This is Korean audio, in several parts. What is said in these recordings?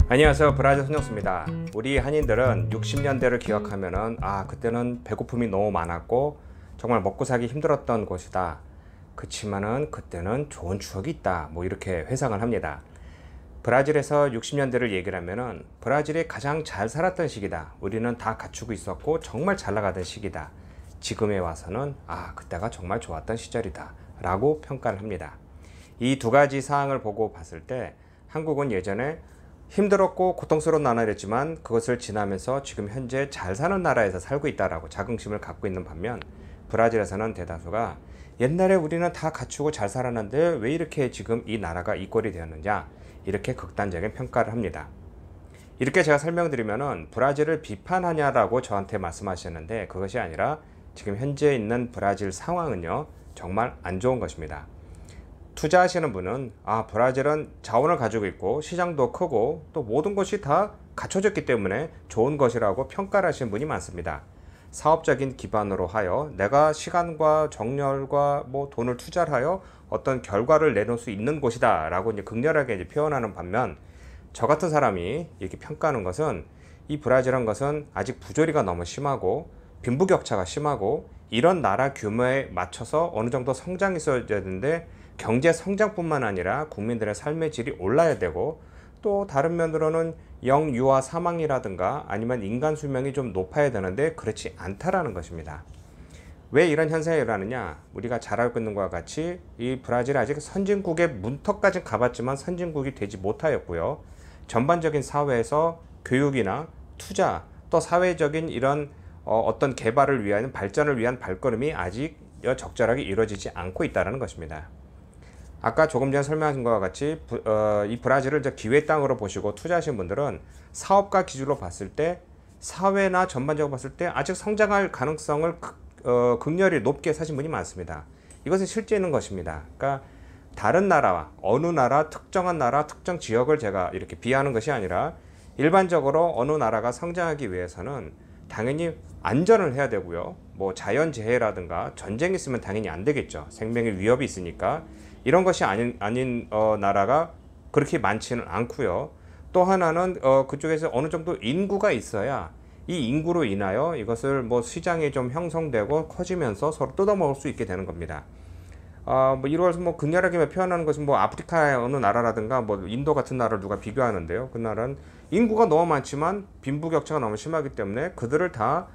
안녕하세요. 브라질 손영수입니다. 우리 한인들은 60년대를 기억하면은 그때는 배고픔이 너무 많았고 정말 먹고 살기 힘들었던 곳이다. 그치만은 그때는 좋은 추억이 있다. 뭐 이렇게 회상을 합니다. 브라질에서 60년대를 얘기를 하면은 브라질이 가장 잘 살았던 시기다. 우리는 다 갖추고 있었고 정말 잘 나가던 시기다. 지금에 와서는 그때가 정말 좋았던 시절이다 라고 평가를 합니다. 이 두 가지 사항을 보고 봤을 때 한국은 예전에 힘들었고 고통스러운 나라였지만 그것을 지나면서 지금 현재 잘 사는 나라에서 살고 있다라고 자긍심을 갖고 있는 반면, 브라질에서는 대다수가 옛날에 우리는 다 갖추고 잘 살았는데 왜 이렇게 지금 이 나라가 이 꼴이 되었느냐, 이렇게 극단적인 평가를 합니다. 이렇게 제가 설명드리면은 브라질을 비판하냐라고 저한테 말씀하셨는데, 그것이 아니라 지금 현재 있는 브라질 상황은요 정말 안 좋은 것입니다. 투자하시는 분은 브라질은 자원을 가지고 있고 시장도 크고 또 모든 것이 다 갖춰졌기 때문에 좋은 것이라고 평가를 하시는 분이 많습니다. 사업적인 기반으로 하여 내가 시간과 정열과 돈을 투자를 하여 어떤 결과를 내놓을 수 있는 곳이다 라고 극렬하게 이제 표현하는 반면, 저 같은 사람이 이렇게 평가하는 것은 이 브라질한 것은 아직 부조리가 너무 심하고 빈부격차가 심하고 이런 나라 규모에 맞춰서 어느 정도 성장이 있어야 되는데 경제 성장뿐만 아니라 국민들의 삶의 질이 올라야 되고, 또 다른 면으로는 영유아 사망이라든가 아니면 인간 수명이 좀 높아야 되는데 그렇지 않다라는 것입니다. 왜 이런 현상이 일어나느냐, 우리가 잘 알고 있는 것과 같이 이 브라질이 아직 선진국의 문턱까지 가봤지만 선진국이 되지 못하였고요. 전반적인 사회에서 교육이나 투자 또 사회적인 이런 어떤 개발을 위한 발전을 위한 발걸음이 아직 적절하게 이루어지지 않고 있다는 것입니다. 아까 조금 전에 설명하신 것과 같이 이 브라질을 기회 땅으로 보시고 투자하신 분들은 사업가 기준으로 봤을 때, 사회나 전반적으로 봤을 때 아직 성장할 가능성을 극렬히 높게 사신 분이 많습니다. 이것은 실제 있는 것입니다. 그러니까 다른 나라와 어느 나라, 특정한 나라, 특정 지역을 제가 이렇게 비하하는 것이 아니라 일반적으로 어느 나라가 성장하기 위해서는 당연히 안전을 해야 되고요. 자연재해라든가 전쟁이 있으면 당연히 안 되겠죠. 생명의 위협이 있으니까. 이런 것이 아닌 나라가 그렇게 많지는 않고요. 또 하나는 그쪽에서 어느 정도 인구가 있어야 이 인구로 인하여 이것을 시장이 좀 형성되고 커지면서 서로 뜯어먹을 수 있게 되는 겁니다. 이걸 극렬하게 표현하는 것은 아프리카의 어느 나라라든가 인도 같은 나라를 누가 비교하는데요. 그 나라는 인구가 너무 많지만 빈부격차가 너무 심하기 때문에 그들을 다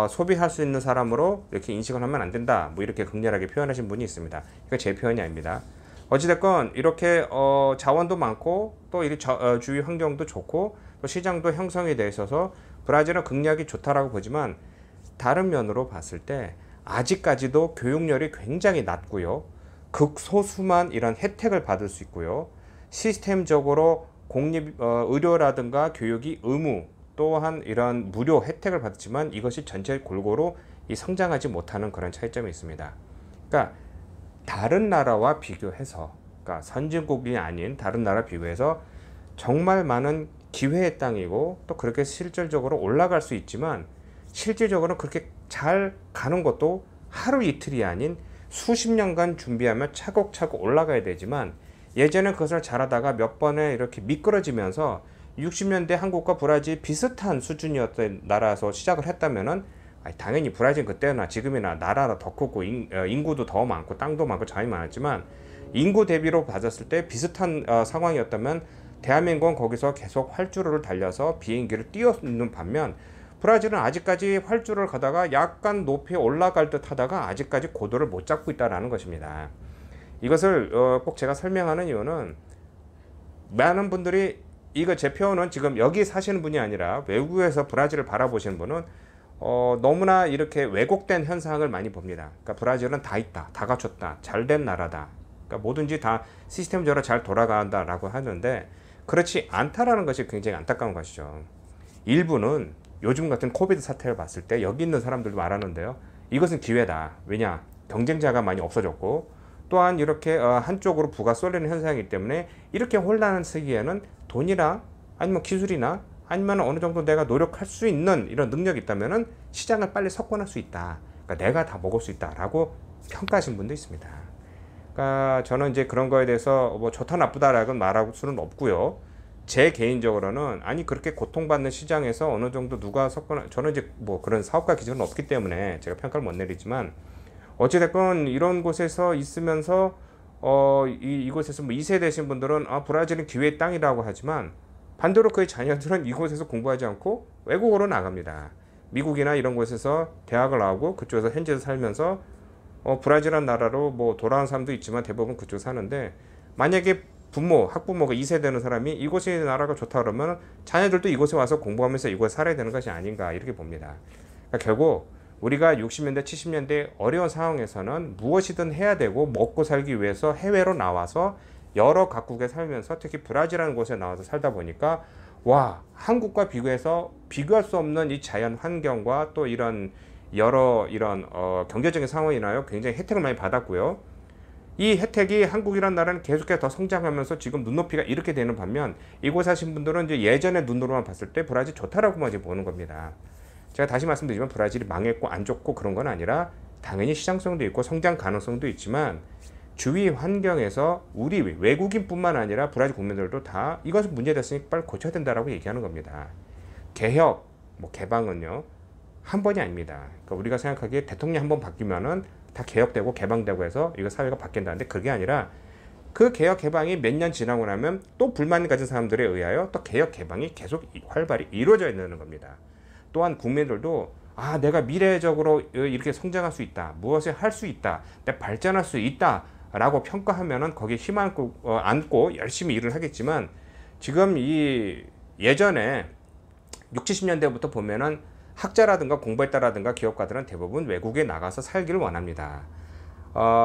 소비할 수 있는 사람으로 이렇게 인식을 하면 안 된다, 이렇게 극렬하게 표현하신 분이 있습니다. 이거 제 표현이 아닙니다. 어찌됐건 이렇게 자원도 많고 또 주위 환경도 좋고 또 시장도 형성이 돼 있어서 브라질은 극력이 좋다라고 보지만, 다른 면으로 봤을 때 아직까지도 교육열이 굉장히 낮고요. 극소수만 이런 혜택을 받을 수 있고요. 시스템적으로 공립 의료라든가 교육이 의무, 또한 이런 무료 혜택을 받지만 이것이 전체 골고루 성장하지 못하는 그런 차이점이 있습니다. 그러니까 다른 나라와 비교해서, 그러니까 선진국이 아닌 다른 나라 비교해서 정말 많은 기회의 땅이고 또 그렇게 실질적으로 올라갈 수 있지만, 실질적으로 그렇게 잘 가는 것도 하루 이틀이 아닌 수십 년간 준비하며 차곡차곡 올라가야 되지만, 예전에 그것을 잘하다가 몇 번에 이렇게 미끄러지면서 60년대 한국과 브라질 비슷한 수준이었던 나라에서 시작을 했다면은 당연히 브라질 그때나 지금이나 나라가 더 크고 인구도 더 많고 땅도 많고 자원이 많았지만, 인구 대비로 봤을 때 비슷한 상황이었다면 대한민국은 거기서 계속 활주로를 달려서 비행기를 띄우는 반면, 브라질은 아직까지 활주로를 가다가 약간 높이 올라갈 듯 하다가 아직까지 고도를 못 잡고 있다는 것입니다. 이것을 꼭 제가 설명하는 이유는, 많은 분들이 이거 제 표현은 지금 여기 사시는 분이 아니라 외국에서 브라질을 바라보시는 분은 너무나 이렇게 왜곡된 현상을 많이 봅니다. 그러니까 브라질은 다 있다, 다 갖췄다, 잘된 나라다, 그러니까 뭐든지 다 시스템적으로 잘 돌아간다라고 하는데 그렇지 않다라는 것이 굉장히 안타까운 것이죠. 일부는 요즘 같은 코비드 사태를 봤을 때 여기 있는 사람들도 말하는데요. 이것은 기회다. 왜냐? 경쟁자가 많이 없어졌고 또한 이렇게 한쪽으로 부가 쏠리는 현상이기 때문에 이렇게 혼란한 시기에는 돈이나 아니면 기술이나 아니면 어느 정도 내가 노력할 수 있는 이런 능력이 있다면은 시장을 빨리 석권할 수 있다. 그러니까 내가 다 먹을 수 있다라고 평가하신 분도 있습니다. 그러니까 저는 이제 그런 거에 대해서 좋다 나쁘다라고 말할 수는 없고요. 제 개인적으로는 아니 그렇게 고통받는 시장에서 어느 정도 누가 섞거나 저는 이제 뭐 그런 사업가 기준은 없기 때문에 제가 평가를 못 내리지만 어찌됐건 이런 곳에서 있으면서 이곳에서 뭐 2세 되신 분들은 아 브라질은 기회의 땅이라고 하지만 반대로 그의 자녀들은 이곳에서 공부하지 않고 외국으로 나갑니다. 미국이나 이런 곳에서 대학을 나오고 그쪽에서 현지에서 살면서 브라질이라는 나라로 뭐 돌아온 사람도 있지만 대부분 그쪽 사는데 만약에 학부모가 2세 되는 사람이 이곳이 나라가 좋다 그러면 자녀들도 이곳에 와서 공부하면서 이곳에 살아야 되는 것이 아닌가 이렇게 봅니다. 그러니까 결국 우리가 60년대, 70년대 어려운 상황에서는 무엇이든 해야 되고 먹고 살기 위해서 해외로 나와서 여러 각국에 살면서 특히 브라질이라는 곳에 나와서 살다 보니까 와, 한국과 비교해서 비교할 수 없는 이 자연 환경과 또 이런 여러 이런 경제적인 상황이나요 굉장히 혜택을 많이 받았고요. 이 혜택이 한국이라는 나라는 계속해서 더 성장하면서 지금 눈높이가 이렇게 되는 반면 이곳 사신 분들은 이제 예전의 눈으로만 봤을 때 브라질 좋다라고만 이제 보는 겁니다. 제가 다시 말씀드리지만 브라질이 망했고 안 좋고 그런 건 아니라 당연히 시장성도 있고 성장 가능성도 있지만 주위 환경에서 우리 외국인뿐만 아니라 브라질 국민들도 다 이것은 문제됐으니 빨리 고쳐야 된다라고 얘기하는 겁니다. 개혁, 뭐 개방은요 한 번이 아닙니다. 그러니까 우리가 생각하기에 대통령 한 번 바뀌면은 다 개혁되고 개방되고 해서 이거 사회가 바뀐다는데 그게 아니라 그 개혁 개방이 몇 년 지나고 나면 또 불만을 가진 사람들에 의하여 또 개혁 개방이 계속 활발히 이루어져야 되는 겁니다. 또한 국민들도 아 내가 미래적으로 이렇게 성장할 수 있다, 무엇을 할 수 있다, 내가 발전할 수 있다 라고 평가하면은 거기에 힘 안고 열심히 일을 하겠지만 지금 이 예전에 60, 70년대부터 보면은 학자라든가 공부했다라든가 기업가들은 대부분 외국에 나가서 살기를 원합니다.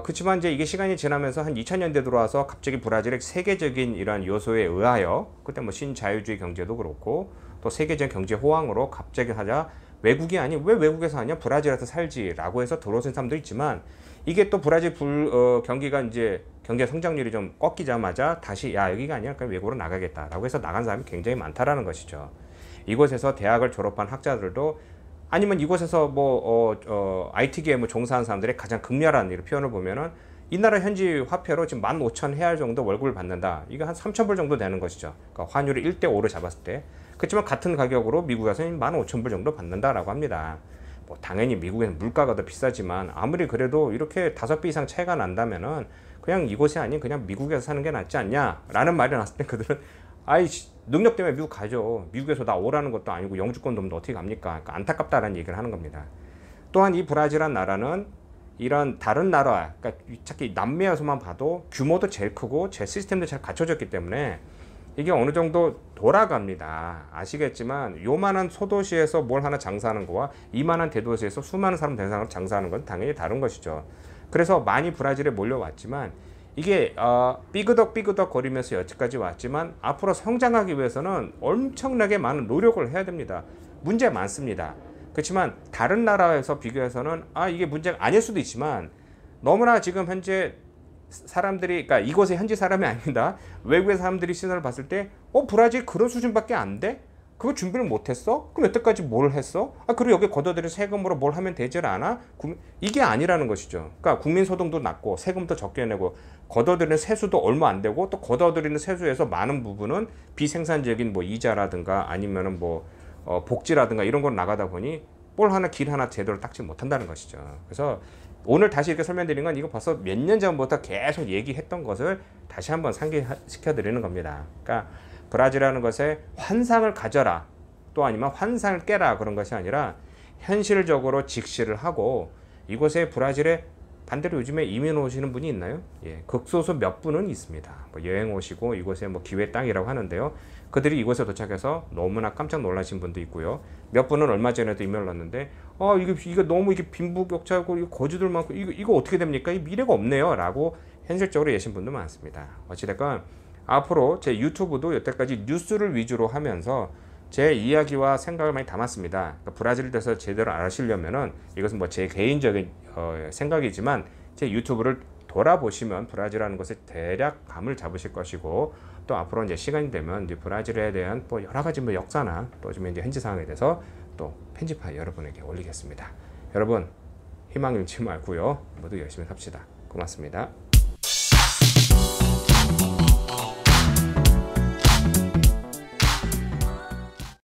그렇지만 이제 이게 시간이 지나면서 한 2000년대 들어와서 갑자기 브라질의 세계적인 이런 요소에 의하여 그때 뭐 신자유주의 경제도 그렇고 또 세계적 경제 호황으로 갑자기 하자 외국이 아닌 왜 외국에서 하냐 브라질에서 살지라고 해서 들어오신 사람도 있지만 이게 또 브라질 경기가 이제 경제 성장률이 좀 꺾이자마자 다시 야 여기가 아니야 그냥 외국으로 나가겠다라고 해서 나간 사람이 굉장히 많다라는 것이죠. 이곳에서 대학을 졸업한 학자들도 아니면 이곳에서 뭐 IT계에 뭐 종사하는 사람들의 가장 극렬한 이런 표현을 보면은 이 나라 현지 화폐로 지금 15,000 헤알 정도 월급을 받는다. 이거 한 3,000불 정도 되는 것이죠. 그러니까 환율을 1대5로 잡았을 때. 그렇지만 같은 가격으로 미국에서는 15,000불 정도 받는다라고 합니다. 뭐 당연히 미국에는 물가가 더 비싸지만 아무리 그래도 이렇게 5배 이상 차이가 난다면은 그냥 이곳이 아닌 그냥 미국에서 사는 게 낫지 않냐라는 말이 나왔을 때 그들은 아이 능력 때문에 미국 가죠. 미국에서 나 오라는 것도 아니고 영주권도 없는데 어떻게 갑니까? 그러니까 안타깝다라는 얘기를 하는 겁니다. 또한 이 브라질이라는 나라는 이런 다른 나라, 그러니까 특히 남미에서만 봐도 규모도 제일 크고 제 시스템도 잘 갖춰졌기 때문에 이게 어느 정도 돌아갑니다. 아시겠지만 요만한 소도시에서 뭘 하나 장사하는 거와 이만한 대도시에서 수많은 사람 대상으로 장사하는 건 당연히 다른 것이죠. 그래서 많이 브라질에 몰려왔지만 이게 삐그덕 거리면서 여기까지 왔지만 앞으로 성장하기 위해서는 엄청나게 많은 노력을 해야 됩니다. 문제 많습니다. 그렇지만 다른 나라에서 비교해서는 이게 문제가 아닐 수도 있지만 너무나 지금 현재 사람들이 그러니까 이곳의 현지 사람이 아닙니다. 외국의 사람들이 시선을 봤을 때 브라질 그런 수준밖에 안 돼? 그거 준비를 못했어? 그럼 여태까지 뭘 했어? 그리고 여기 걷어들인 세금으로 뭘 하면 되질 않아? 이게 아니라는 것이죠. 그러니까 국민소득도 낮고 세금도 적게 내고 걷어들이는 세수도 얼마 안 되고 또 걷어들이는 세수에서 많은 부분은 비생산적인 뭐 이자라든가 아니면은 뭐 복지라든가 이런 걸 나가다 보니 길 하나 제대로 닦지 못한다는 것이죠. 그래서 오늘 다시 이렇게 설명드린 건 이거 벌써 몇 년 전부터 계속 얘기했던 것을 다시 한번 상기시켜 드리는 겁니다. 그러니까 브라질이라는 것에 환상을 가져라 또 아니면 환상을 깨라 그런 것이 아니라 현실적으로 직시를 하고 이곳에 브라질에 반대로 요즘에 이민 오시는 분이 있나요? 예, 극소수 몇 분은 있습니다. 뭐 여행 오시고 이곳에 뭐 기회 땅이라고 하는데요. 그들이 이곳에 도착해서 너무나 깜짝 놀라신 분도 있고요. 몇 분은 얼마 전에도 이메일 왔는데 이거 너무 이게 빈부격차고 이거 거지들 많고 이거 어떻게 됩니까? 이 미래가 없네요. 라고 현실적으로 예신 분도 많습니다. 어찌됐건 앞으로 제 유튜브도 여태까지 뉴스를 위주로 하면서 제 이야기와 생각을 많이 담았습니다. 그러니까 브라질에 대해서 제대로 아시려면은 이것은 뭐 제 개인적인 생각이지만 제 유튜브를 돌아보시면 브라질이라는 것에 대략 감을 잡으실 것이고 또 앞으로 이제 시간이 되면 이제 브라질에 대한 뭐 여러 가지 뭐 역사나 또 요즘 이제 현지 상황에 대해서 또 편집하여 여러분에게 올리겠습니다. 여러분 희망 잃지 말고요. 모두 열심히 삽시다. 고맙습니다.